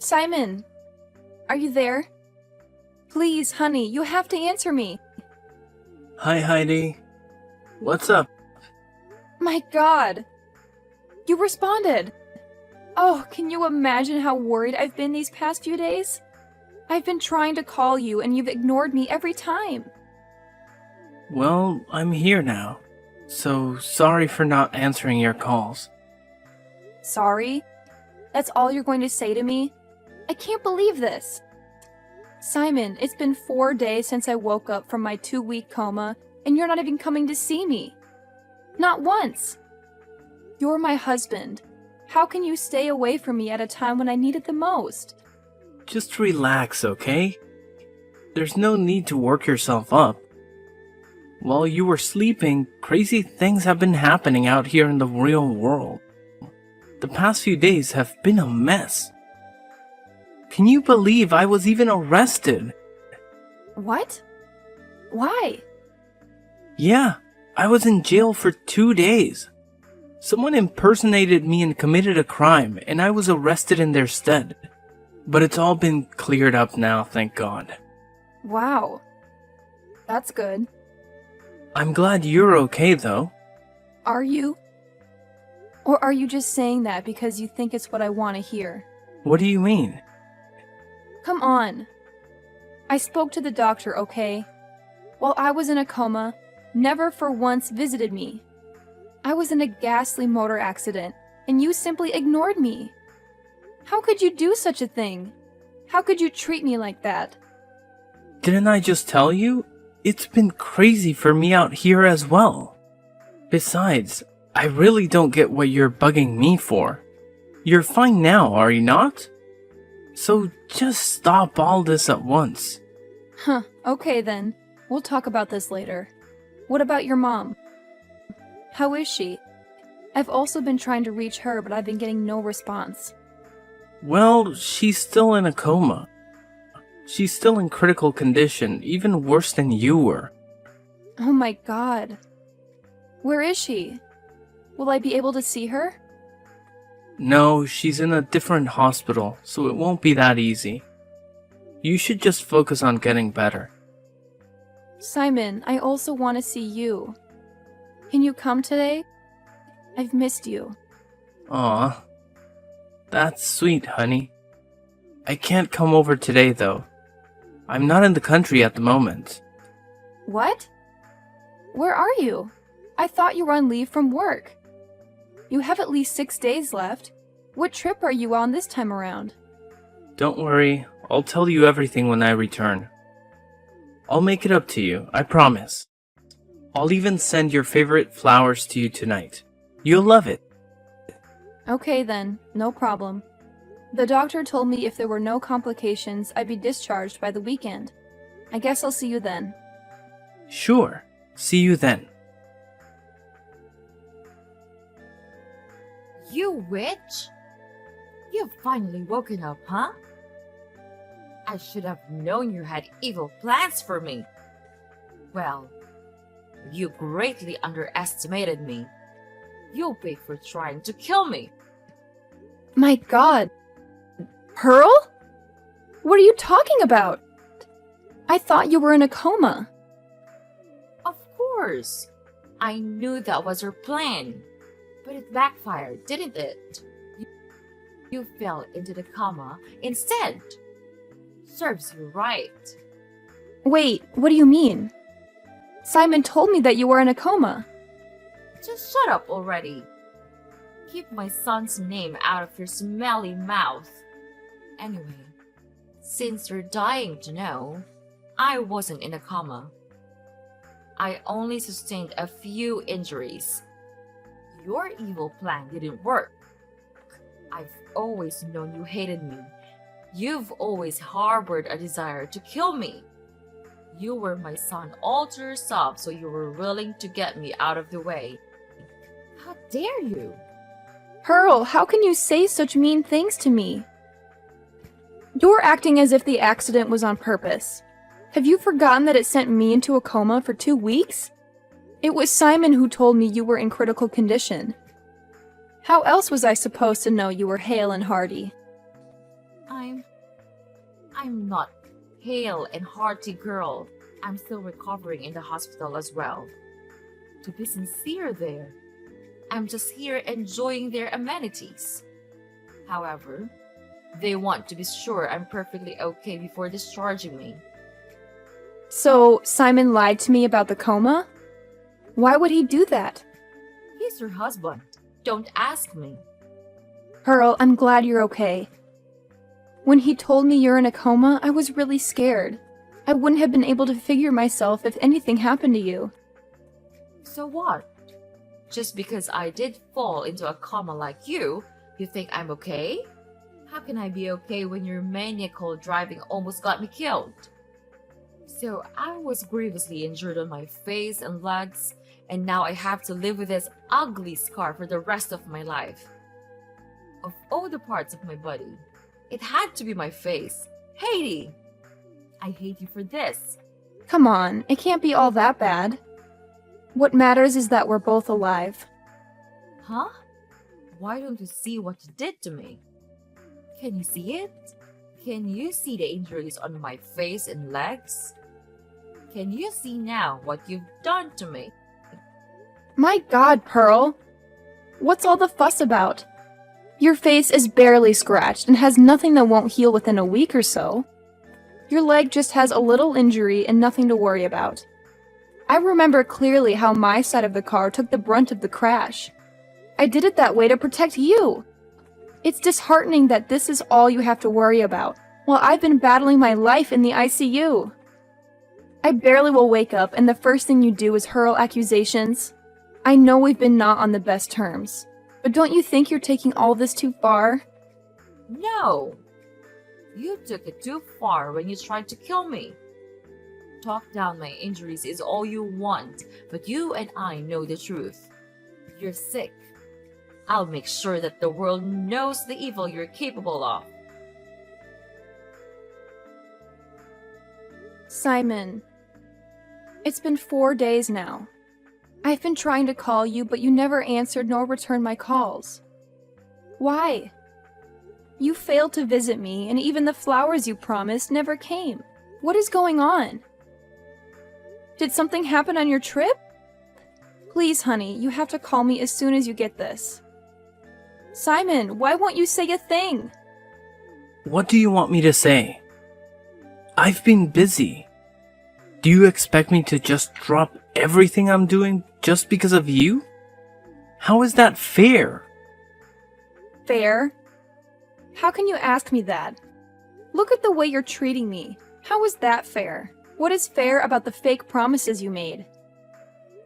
Simon, are you there? Please, honey, you have to answer me. Hi, Heidi. What's up? My God. You responded. Oh, can you imagine how worried I've been these past few days? I've been trying to call you and you've ignored me every time. Well, I'm here now. So sorry for not answering your calls. Sorry? That's all you're going to say to me? I can't believe this. Simon, it's been 4 days since I woke up from my 2-week coma, and you're not even coming to see me. Not once. You're my husband. How can you stay away from me at a time when I need it the most? Just relax, okay? There's no need to work yourself up. While you were sleeping, crazy things have been happening out here in the real world. The past few days have been a mess. Can you believe I was even arrested? What? Why? Yeah, I was in jail for 2 days. Someone impersonated me and committed a crime, and I was arrested in their stead. But it's all been cleared up now, thank God. Wow. That's good. I'm glad you're okay, though. Are you? Or are you just saying that because you think it's what I want to hear? What do you mean? Come on. I spoke to the doctor, okay? While I was in a coma, never for once visited me. I was in a ghastly motor accident, and you simply ignored me. How could you do such a thing? How could you treat me like that? Didn't I just tell you? It's been crazy for me out here as well. Besides, I really don't get what you're bugging me for. You're fine now, are you not? So just stop all this at once. Huh, okay then. We'll talk about this later. What about your mom? How is she? I've also been trying to reach her, but I've been getting no response. Well, she's still in a coma. She's still in critical condition, even worse than you were. Oh my God. Where is she? Will I be able to see her? No, she's in a different hospital, so it won't be that easy. You should just focus on getting better. Simon, I also want to see you. Can you come today? I've missed you. Aw. That's sweet, honey. I can't come over today, though. I'm not in the country at the moment. What? Where are you? I thought you were on leave from work. You have at least 6 days left. What trip are you on this time around? Don't worry, I'll tell you everything when I return. I'll make it up to you, I promise. I'll even send your favorite flowers to you tonight. You'll love it. Okay then, no problem. The doctor told me if there were no complications, I'd be discharged by the weekend. I guess I'll see you then. Sure. See you then. You witch! You've finally woken up, huh? I should have known you had evil plans for me. Well, you greatly underestimated me. You'll pay for trying to kill me. My God! Pearl? What are you talking about? I thought you were in a coma. Of course. I knew that was your plan. But it backfired, didn't it? You fell into the coma instead. Serves you right. Wait, what do you mean? Simon told me that you were in a coma. Just shut up already. Keep my son's name out of your smelly mouth. Anyway, since you're dying to know, I wasn't in a coma. I only sustained a few injuries. Your evil plan didn't work. I've always known you hated me. You've always harbored a desire to kill me. You were my son all to yourself, so you were willing to get me out of the way. How dare you? Pearl, how can you say such mean things to me? You're acting as if the accident was on purpose. Have you forgotten that it sent me into a coma for 2 weeks? It was Simon who told me you were in critical condition. How else was I supposed to know you were hale and hearty? I'm not pale and hearty girl. I'm still recovering in the hospital as well. To be sincere there, I'm just here enjoying their amenities. However, they want to be sure I'm perfectly okay before discharging me. So, Simon lied to me about the coma? Why would he do that? He's your husband. Don't ask me. Pearl, I'm glad you're okay. When he told me you're in a coma, I was really scared. I wouldn't have been able to figure myself if anything happened to you. So what? Just because I did fall into a coma like you think I'm okay? How can I be okay when your maniacal driving almost got me killed? So I was grievously injured on my face and legs, and now I have to live with this ugly scar for the rest of my life. Of all the parts of my body, it had to be my face. Haiti! I hate you for this. Come on, it can't be all that bad. What matters is that we're both alive. Huh? Why don't you see what you did to me? Can you see it? Can you see the injuries on my face and legs? Can you see now what you've done to me? My God, Pearl! What's all the fuss about? Your face is barely scratched and has nothing that won't heal within a week or so. Your leg just has a little injury and nothing to worry about. I remember clearly how my side of the car took the brunt of the crash. I did it that way to protect you. It's disheartening that this is all you have to worry about, while I've been battling my life in the ICU. I barely will wake up and the first thing you do is hurl accusations. I know we've been not on the best terms, but don't you think you're taking all this too far? No! You took it too far when you tried to kill me. Talk down my injuries is all you want, but you and I know the truth. You're sick. I'll make sure that the world knows the evil you're capable of. Simon, it's been 4 days now. I've been trying to call you, but you never answered nor returned my calls. Why? You failed to visit me, and even the flowers you promised never came. What is going on? Did something happen on your trip? Please, honey, you have to call me as soon as you get this. Simon, why won't you say a thing? What do you want me to say? I've been busy. Do you expect me to just drop everything I'm doing just because of you? How is that fair? Fair? How can you ask me that? Look at the way you're treating me. How is that fair? What is fair about the fake promises you made?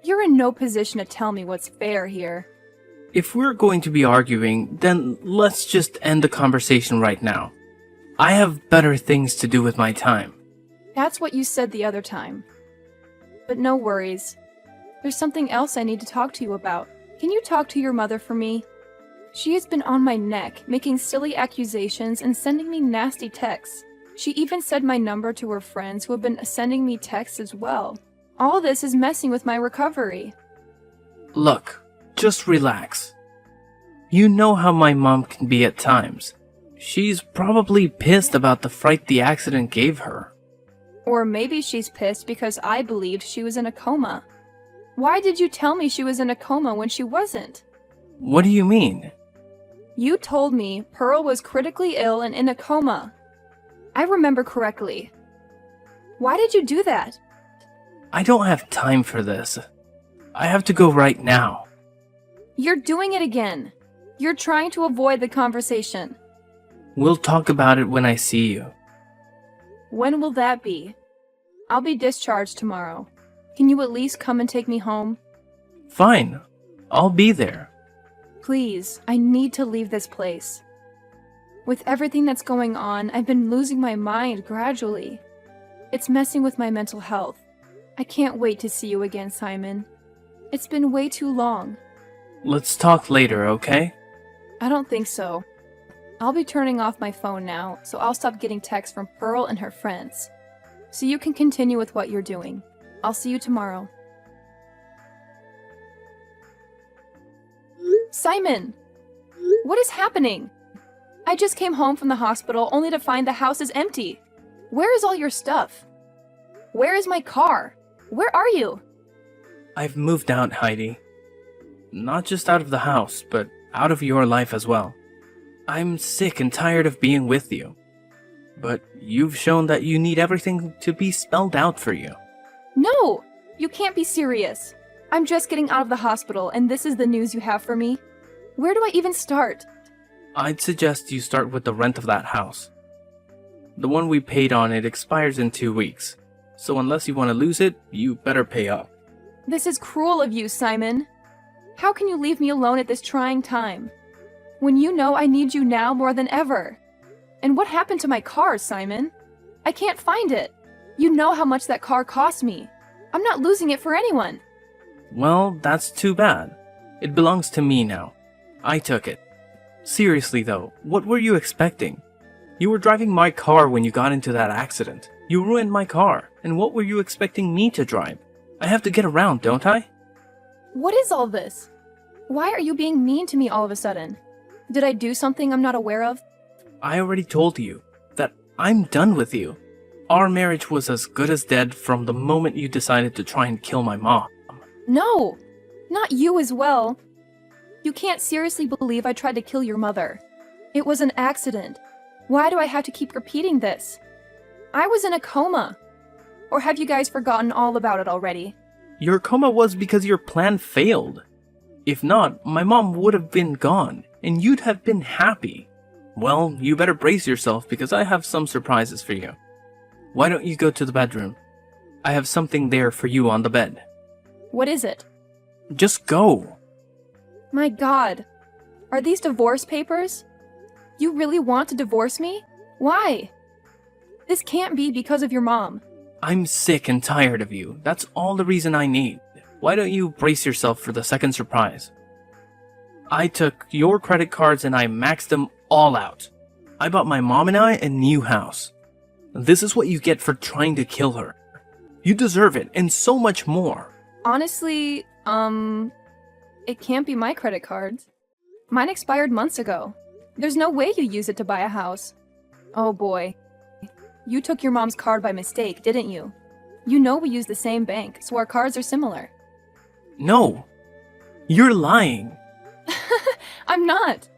You're in no position to tell me what's fair here. If we're going to be arguing, then let's just end the conversation right now. I have better things to do with my time. That's what you said the other time. But no worries. There's something else I need to talk to you about. Can you talk to your mother for me? She has been on my neck, making silly accusations and sending me nasty texts. She even said my number to her friends who have been sending me texts as well. All this is messing with my recovery. Look, just relax. You know how my mom can be at times. She's probably pissed about the fright the accident gave her. Or maybe she's pissed because I believed she was in a coma. Why did you tell me she was in a coma when she wasn't? What do you mean? You told me Pearl was critically ill and in a coma. I remember correctly. Why did you do that? I don't have time for this. I have to go right now. You're doing it again. You're trying to avoid the conversation. We'll talk about it when I see you. When will that be? I'll be discharged tomorrow. Can you at least come and take me home? Fine. I'll be there. Please, I need to leave this place. With everything that's going on, I've been losing my mind gradually. It's messing with my mental health. I can't wait to see you again, Simon. It's been way too long. Let's talk later, okay? I don't think so. I'll be turning off my phone now, so I'll stop getting texts from Pearl and her friends. So you can continue with what you're doing. I'll see you tomorrow. Simon! What is happening? I just came home from the hospital only to find the house is empty. Where is all your stuff? Where is my car? Where are you? I've moved out, Heidi. Not just out of the house, but out of your life as well. I'm sick and tired of being with you. But you've shown that you need everything to be spelled out for you. No! You can't be serious. I'm just getting out of the hospital and this is the news you have for me? Where do I even start? I'd suggest you start with the rent of that house. The one we paid on it expires in 2 weeks, so unless you want to lose it, you better pay up. This is cruel of you, Simon. How can you leave me alone at this trying time? When you know I need you now more than ever. And what happened to my car, Simon? I can't find it. You know how much that car cost me. I'm not losing it for anyone. Well, that's too bad. It belongs to me now. I took it. Seriously though, what were you expecting? You were driving my car when you got into that accident. You ruined my car, and what were you expecting me to drive? I have to get around, don't I? What is all this? Why are you being mean to me all of a sudden? Did I do something I'm not aware of? I already told you that I'm done with you. Our marriage was as good as dead from the moment you decided to try and kill my mom. No! Not you as well. You can't seriously believe I tried to kill your mother. It was an accident. Why do I have to keep repeating this? I was in a coma. Or have you guys forgotten all about it already? Your coma was because your plan failed. If not, my mom would have been gone, and you'd have been happy. Well, you better brace yourself because I have some surprises for you. Why don't you go to the bedroom? I have something there for you on the bed. What is it? Just go. My God. Are these divorce papers? You really want to divorce me? Why? This can't be because of your mom. I'm sick and tired of you. That's all the reason I need. Why don't you brace yourself for the second surprise? I took your credit cards and I maxed them all out. I bought my mom and I a new house. This is what you get for trying to kill her. You deserve it and so much more. Honestly, it can't be my credit cards. Mine expired months ago. There's no way you use it to buy a house. Oh boy. You took your mom's card by mistake, didn't you? You know we use the same bank, so our cards are similar. No. You're lying. I'm not.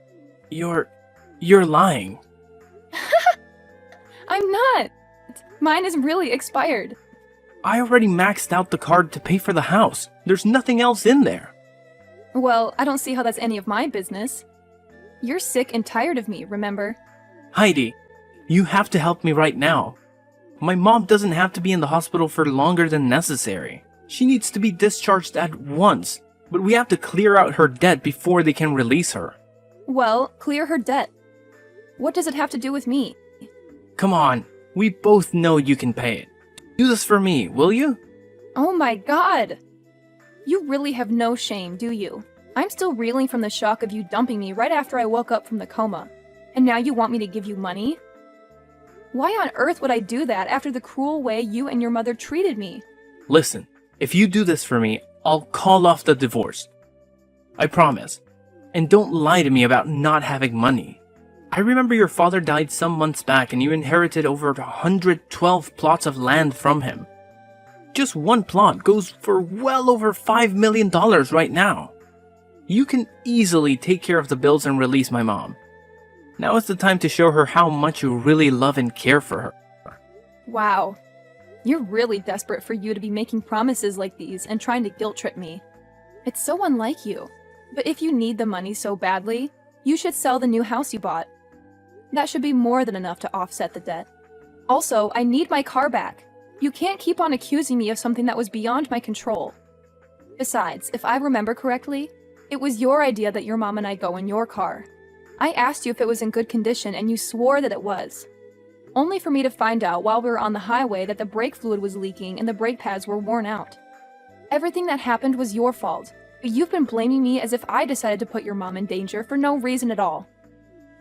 You're lying. I'm not. Mine is really expired. I already maxed out the card to pay for the house. There's nothing else in there. Well, I don't see how that's any of my business. You're sick and tired of me, remember? Heidi, you have to help me right now. My mom doesn't have to be in the hospital for longer than necessary. She needs to be discharged at once, but we have to clear out her debt before they can release her. Well, clear her debt. What does it have to do with me? Come on, we both know you can pay it. Do this for me, will you? Oh my God! You really have no shame, do you? I'm still reeling from the shock of you dumping me right after I woke up from the coma. And now you want me to give you money? Why on earth would I do that after the cruel way you and your mother treated me? Listen, if you do this for me, I'll call off the divorce. I promise. And don't lie to me about not having money. I remember your father died some months back and you inherited over 112 plots of land from him. Just one plot goes for well over $5 million right now. You can easily take care of the bills and release my mom. Now is the time to show her how much you really love and care for her. Wow. You're really desperate for you to be making promises like these and trying to guilt trip me. It's so unlike you. But if you need the money so badly, you should sell the new house you bought. That should be more than enough to offset the debt. Also, I need my car back. You can't keep on accusing me of something that was beyond my control. Besides, if I remember correctly, it was your idea that your mom and I go in your car. I asked you if it was in good condition and you swore that it was. Only for me to find out while we were on the highway that the brake fluid was leaking and the brake pads were worn out. Everything that happened was your fault, but you've been blaming me as if I decided to put your mom in danger for no reason at all.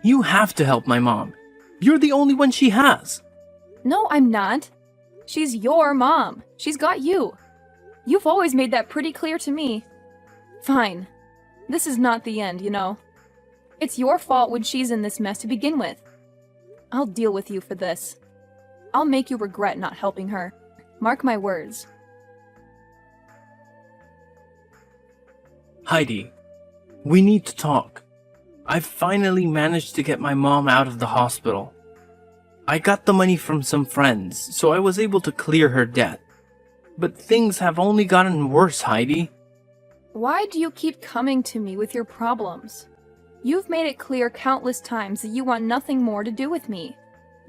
You have to help my mom. You're the only one she has. No, I'm not. She's your mom. She's got you. You've always made that pretty clear to me. Fine. This is not the end, you know. It's your fault when she's in this mess to begin with. I'll deal with you for this. I'll make you regret not helping her. Mark my words. Heidi, we need to talk. I've finally managed to get my mom out of the hospital. I got the money from some friends, so I was able to clear her debt. But things have only gotten worse, Heidi. Why do you keep coming to me with your problems? You've made it clear countless times that you want nothing more to do with me.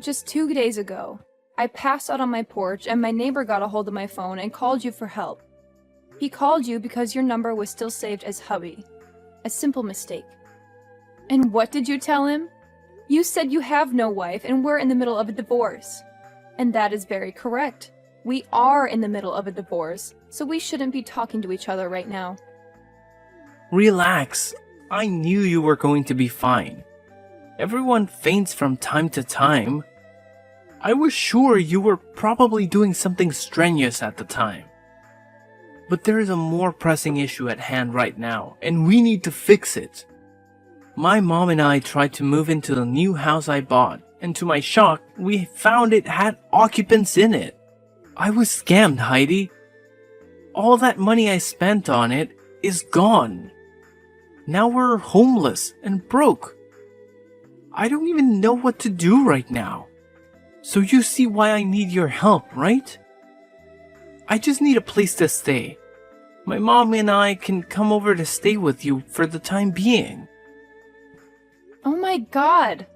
Just 2 days ago, I passed out on my porch and my neighbor got a hold of my phone and called you for help. He called you because your number was still saved as hubby. A simple mistake. And what did you tell him? You said you have no wife and we're in the middle of a divorce. And that is very correct. We are in the middle of a divorce, so we shouldn't be talking to each other right now. Relax. I knew you were going to be fine. Everyone faints from time to time. I was sure you were probably doing something strenuous at the time. But there is a more pressing issue at hand right now, and we need to fix it. My mom and I tried to move into the new house I bought, and to my shock, we found it had occupants in it. I was scammed, Heidi. All that money I spent on it is gone. Now we're homeless and broke. I don't even know what to do right now. So you see why I need your help, right? I just need a place to stay. My mom and I can come over to stay with you for the time being. Oh my god!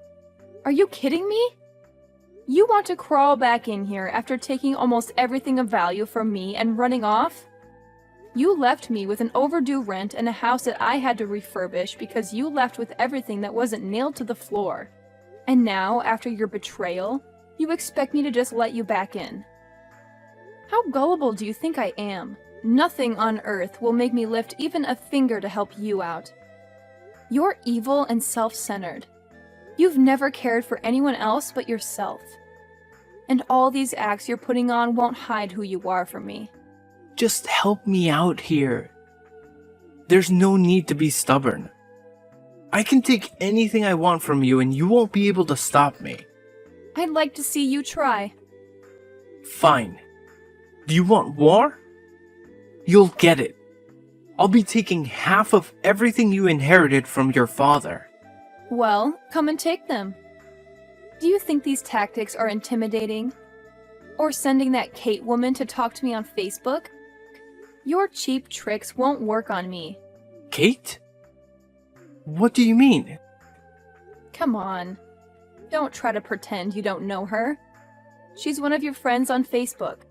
Are you kidding me? You want to crawl back in here after taking almost everything of value from me and running off? You left me with an overdue rent and a house that I had to refurbish because you left with everything that wasn't nailed to the floor. And now, after your betrayal, you expect me to just let you back in. How gullible do you think I am? Nothing on earth will make me lift even a finger to help you out. You're evil and self-centered. You've never cared for anyone else but yourself. And all these acts you're putting on won't hide who you are from me. Just help me out here. There's no need to be stubborn. I can take anything I want from you and you won't be able to stop me. I'd like to see you try. Fine. Do you want war? You'll get it. I'll be taking half of everything you inherited from your father. Well, come and take them. Do you think these tactics are intimidating? Or sending that Kate woman to talk to me on Facebook? Your cheap tricks won't work on me. Kate? What do you mean? Come on. Don't try to pretend you don't know her. She's one of your friends on Facebook.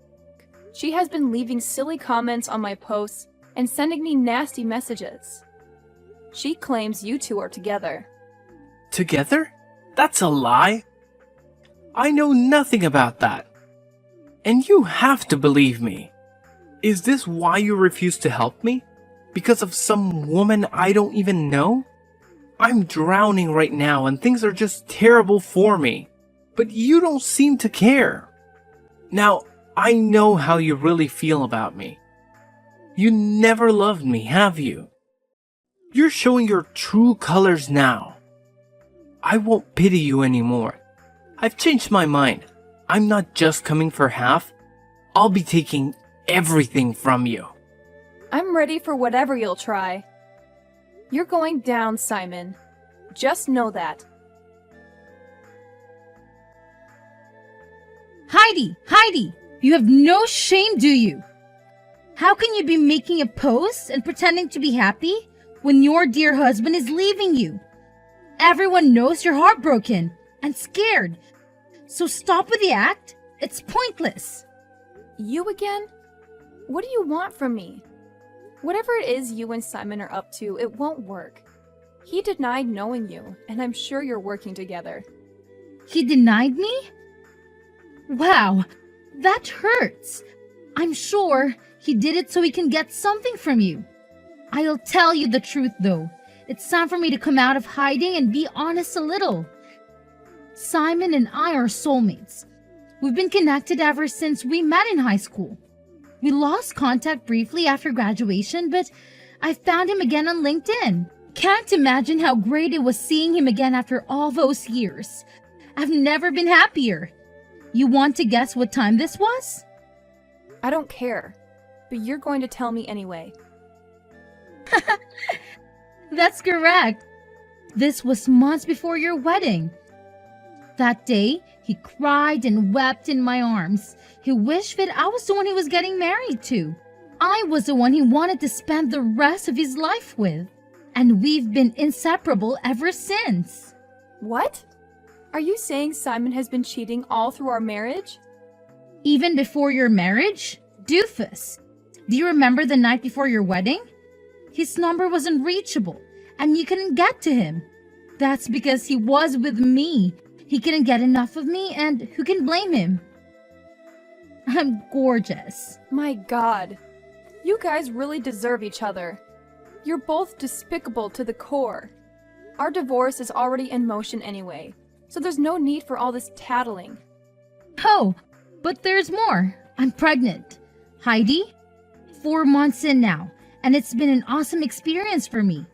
She has been leaving silly comments on my posts and sending me nasty messages. She claims you two are together. Together? That's a lie. I know nothing about that. And you have to believe me. Is this why you refuse to help me? Because of some woman I don't even know? I'm drowning right now and things are just terrible for me. But you don't seem to care. Now, I know how you really feel about me. You never loved me, have you? You're showing your true colors now. I won't pity you anymore. I've changed my mind. I'm not just coming for half. I'll be taking everything from you. I'm ready for whatever you'll try. You're going down, Simon. Just know that. Heidi, you have no shame, do you? How can you be making a post and pretending to be happy when your dear husband is leaving you? Everyone knows you're heartbroken and scared. So stop with the act. It's pointless. You again? What do you want from me? Whatever it is you and Simon are up to, it won't work. He denied knowing you, and I'm sure you're working together. He denied me? Wow, that hurts. I'm sure he did it so he can get something from you. I'll tell you the truth though. It's time for me to come out of hiding and be honest a little. Simon and I are soulmates. We've been connected ever since we met in high school. We lost contact briefly after graduation, but I found him again on LinkedIn. Can't imagine how great it was seeing him again after all those years. I've never been happier. You want to guess what time this was? I don't care, but you're going to tell me anyway. That's correct. This was months before your wedding. That day, he cried and wept in my arms. He wished that I was the one he was getting married to. I was the one he wanted to spend the rest of his life with. And we've been inseparable ever since. What? Are you saying Simon has been cheating all through our marriage? Even before your marriage? Doofus. Do you remember the night before your wedding? His number was unreachable, and you couldn't get to him. That's because he was with me. He couldn't get enough of me, and who can blame him? I'm gorgeous. My God. You guys really deserve each other. You're both despicable to the core. Our divorce is already in motion anyway, so there's no need for all this tattling. Oh, but there's more. I'm pregnant. Heidi? 4 months in now, and it's been an awesome experience for me.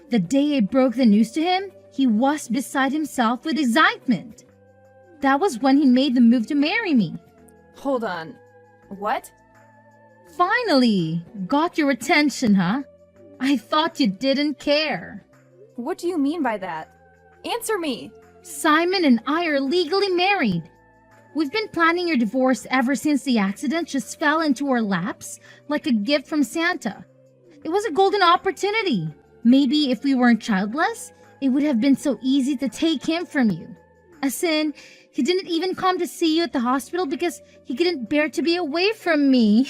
The day I broke the news to him, he was beside himself with excitement. That was when he made the move to marry me. Hold on. What? Finally! Got your attention, huh? I thought you didn't care. What do you mean by that? Answer me! Simon and I are legally married. We've been planning your divorce ever since the accident just fell into our laps like a gift from Santa. It was a golden opportunity. Maybe if we weren't childless, it would have been so easy to take him from you. As in, he didn't even come to see you at the hospital because he couldn't bear to be away from me.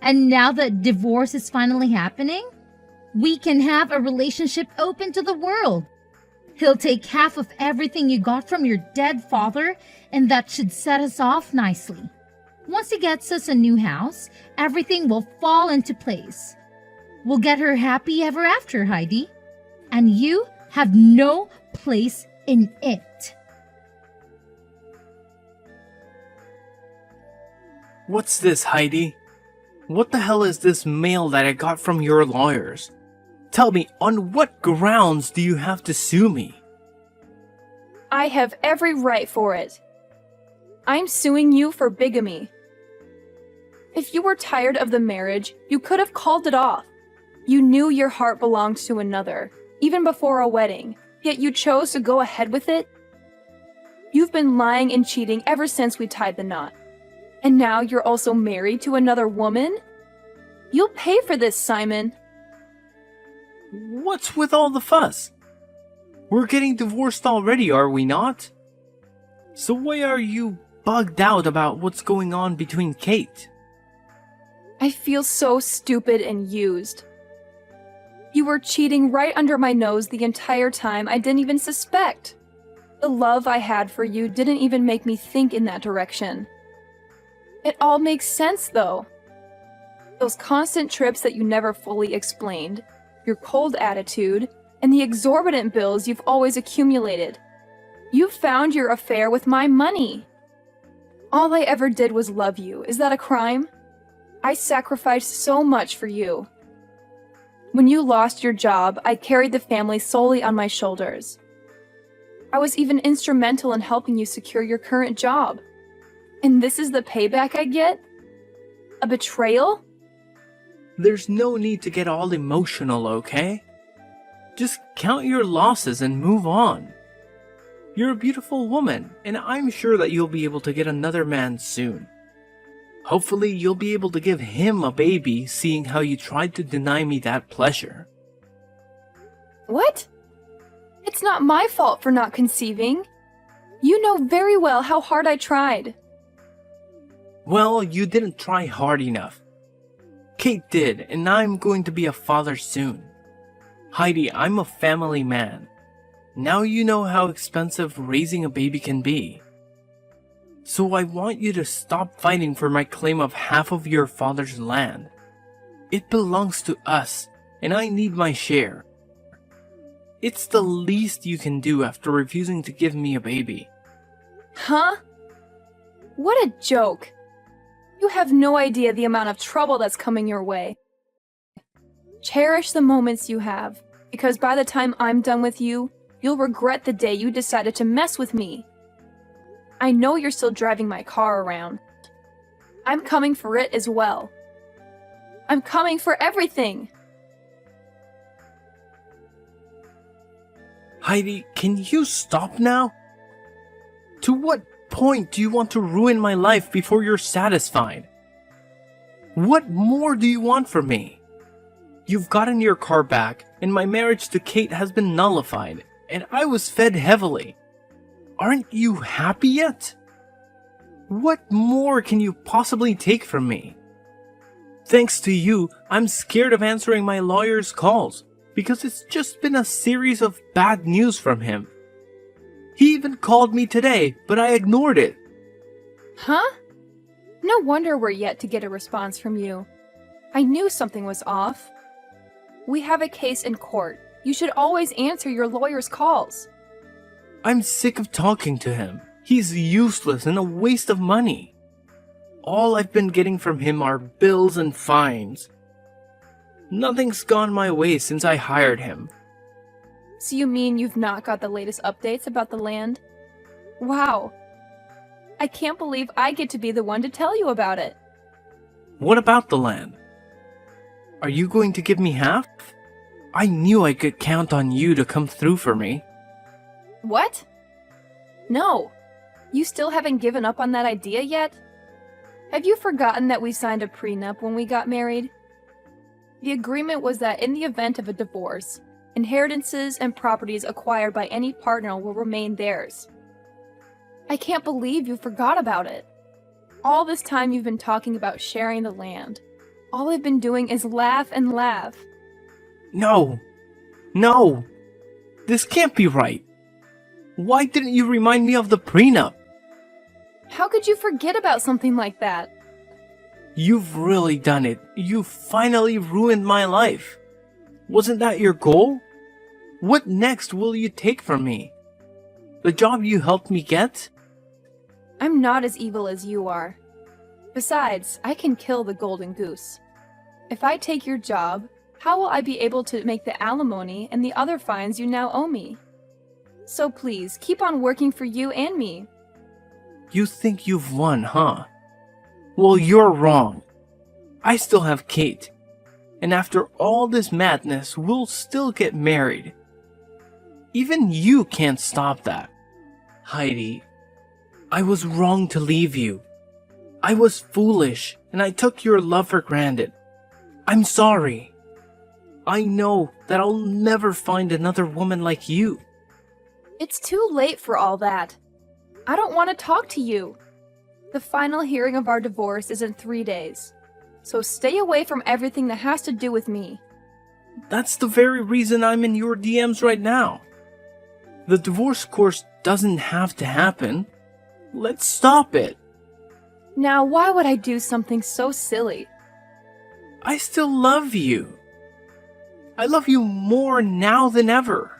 And now that divorce is finally happening, we can have a relationship open to the world. He'll take half of everything you got from your dead father, and that should set us off nicely. Once he gets us a new house, everything will fall into place. We'll get her happy ever after, Heidi. And you have no place in it. What's this, Heidi? What the hell is this mail that I got from your lawyers? Tell me, on what grounds do you have to sue me? I have every right for it. I'm suing you for bigamy. If you were tired of the marriage, you could have called it off. You knew your heart belonged to another, even before a wedding, yet you chose to go ahead with it? You've been lying and cheating ever since we tied the knot. And now you're also married to another woman? You'll pay for this, Simon. What's with all the fuss? We're getting divorced already, are we not? So why are you bugged out about what's going on between Kate? I feel so stupid and used. You were cheating right under my nose the entire time I didn't even suspect. The love I had for you didn't even make me think in that direction. It all makes sense, though. Those constant trips that you never fully explained, your cold attitude, and the exorbitant bills you've always accumulated. You found your affair with my money. All I ever did was love you. Is that a crime? I sacrificed so much for you. When you lost your job, I carried the family solely on my shoulders. I was even instrumental in helping you secure your current job. And this is the payback I get? A betrayal? There's no need to get all emotional, okay? Just count your losses and move on. You're a beautiful woman, and I'm sure that you'll be able to get another man soon. Hopefully, you'll be able to give him a baby, seeing how you tried to deny me that pleasure. What? It's not my fault for not conceiving. You know very well how hard I tried. Well, you didn't try hard enough. Kate did, and I'm going to be a father soon. Heidi, I'm a family man. Now you know how expensive raising a baby can be. So I want you to stop fighting for my claim of half of your father's land. It belongs to us, and I need my share. It's the least you can do after refusing to give me a baby. Huh? What a joke. You have no idea the amount of trouble that's coming your way. Cherish the moments you have. Because by the time I'm done with you, you'll regret the day you decided to mess with me. I know you're still driving my car around. I'm coming for it as well. I'm coming for everything. Heidi, can you stop now? To what point do you want to ruin my life before you're satisfied? What more do you want from me? You've gotten your car back, and my marriage to Kate has been nullified, and I was fed heavily. Aren't you happy yet? What more can you possibly take from me? Thanks to you, I'm scared of answering my lawyer's calls, because it's just been a series of bad news from him. He even called me today, but I ignored it. Huh? No wonder we're yet to get a response from you. I knew something was off. We have a case in court. You should always answer your lawyer's calls. I'm sick of talking to him. He's useless and a waste of money. All I've been getting from him are bills and fines. Nothing's gone my way since I hired him. So you mean you've not got the latest updates about the land? Wow. I can't believe I get to be the one to tell you about it. What about the land? Are you going to give me half? I knew I could count on you to come through for me. What? No. You still haven't given up on that idea yet? Have you forgotten that we signed a prenup when we got married? The agreement was that in the event of a divorce, inheritances and properties acquired by any partner will remain theirs. I can't believe you forgot about it. All this time you've been talking about sharing the land. All I've been doing is laugh and laugh. No! No! This can't be right. Why didn't you remind me of the prenup? How could you forget about something like that? You've really done it. You finally ruined my life. Wasn't that your goal? What next will you take from me? The job you helped me get? I'm not as evil as you are. Besides, I can kill the golden goose. If I take your job, how will I be able to make the alimony and the other fines you now owe me? So please, keep on working for you and me. You think you've won, huh? Well, you're wrong. I still have Kate. And after all this madness, we'll still get married. Even you can't stop that. Heidi, I was wrong to leave you. I was foolish, and I took your love for granted. I'm sorry. I know that I'll never find another woman like you. It's too late for all that. I don't want to talk to you. The final hearing of our divorce is in 3 days. So stay away from everything that has to do with me. That's the very reason I'm in your DMs right now. The divorce course doesn't have to happen. Let's stop it. Now, why would I do something so silly? I still love you. I love you more now than ever.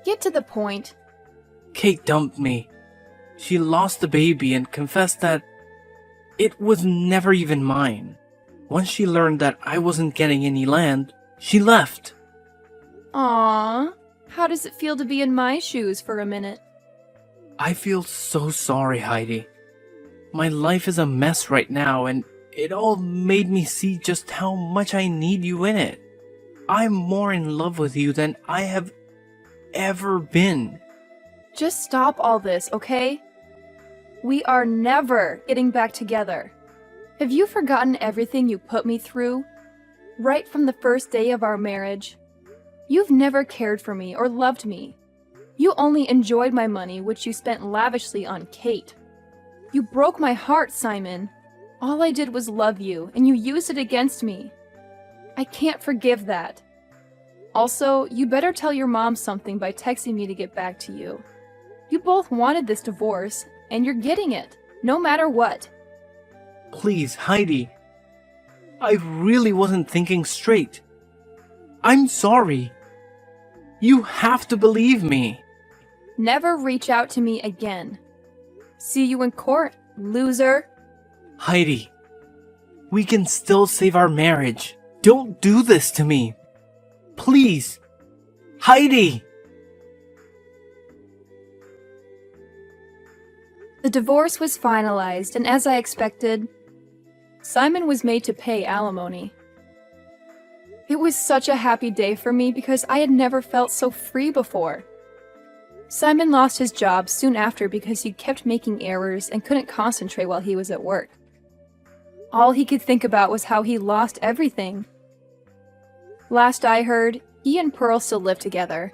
Get to the point. Kate dumped me. She lost the baby and confessed that it was never even mine. Once she learned that I wasn't getting any land, she left. Aww. How does it feel to be in my shoes for a minute? I feel so sorry, Heidi. My life is a mess right now, and it all made me see just how much I need you in it. I'm more in love with you than I have ever been. Just stop all this, okay? We are never getting back together. Have you forgotten everything you put me through? Right from the first day of our marriage. You've never cared for me or loved me. You only enjoyed my money, which you spent lavishly on Kate. You broke my heart, Simon. All I did was love you, and you used it against me. I can't forgive that. Also, you better tell your mom something by texting me to get back to you. You both wanted this divorce, and you're getting it, no matter what. Please, Heidi. I really wasn't thinking straight. I'm sorry. You have to believe me. Never reach out to me again. See you in court, loser. Heidi, we can still save our marriage. Don't do this to me. Please, Heidi! The divorce was finalized, and as I expected, Simon was made to pay alimony. It was such a happy day for me because I had never felt so free before. Simon lost his job soon after because he kept making errors and couldn't concentrate while he was at work. All he could think about was how he lost everything. Last I heard, he and Pearl still lived together,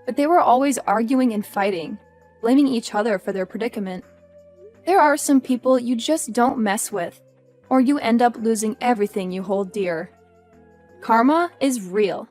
but they were always arguing and fighting, blaming each other for their predicament. There are some people you just don't mess with, or you end up losing everything you hold dear. Karma is real.